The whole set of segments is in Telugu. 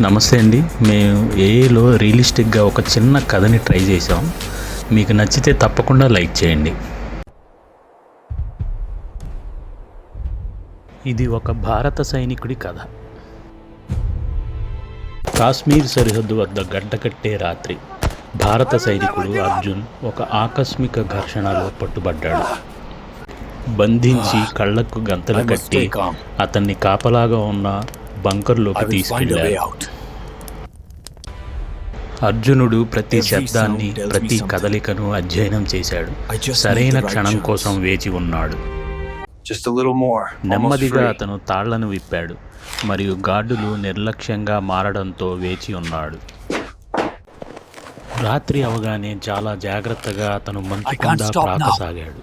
నమస్తే అండి. మేము ఏఐలో రియలిస్టిక్గా ఒక చిన్న కథని ట్రై చేసాం. మీకు నచ్చితే తప్పకుండా లైక్ చేయండి. ఇది ఒక భారత సైనికుడి కథ. కాశ్మీర్ సరిహద్దు వద్ద గడ్డకట్టే రాత్రి భారత సైనికుడు అర్జున్ ఒక ఆకస్మిక ఘర్షణలో పట్టుబడ్డాడు. బంధించి కళ్లకు గంతలు కట్టి అతన్ని కాపలాగా ఉన్న బంకర్లోకి తీసుకెళ్లారు. అర్జునుడు ప్రతి శబ్దాన్ని, ప్రతి కదలికను అధ్యయనం చేశాడు. సరైన క్షణం కోసం వేచి ఉన్నాడు. నెమ్మదిగా అతను తాళ్లను విప్పాడు మరియు గార్డులు నిర్లక్ష్యంగా మారడంతో వేచి ఉన్నాడు. రాత్రి అవగానే చాలా జాగ్రత్తగా అతను మంచు కింద ప్రాకసాగాడు.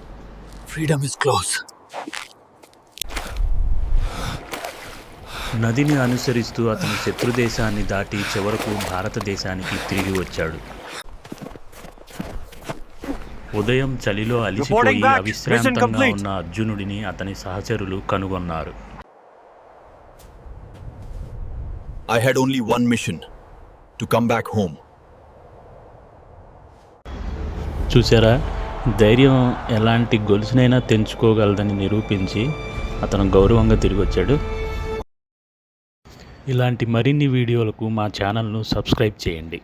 నదిని అనుసరిస్తూ అతను శత్రుదేశాన్ని దాటి చివరకు భారతదేశానికి తిరిగి వచ్చాడు. ఉదయం చలిలో అలిసిపోయి అవిశ్రాంతంగా ఉన్న అర్జునుడిని అతని సహచరులు కనుగొన్నారు. I had only one mission, to come back home. చూసారా, ధైర్యం ఎలాంటి గొలుసునైనా తెంచుకోగలదని నిరూపించి అతను గౌరవంగా తిరిగి వచ్చాడు. ఇలాంటి మరిన్ని వీడియోలకు మా ఛానల్ను సబ్స్క్రైబ్ చేయండి.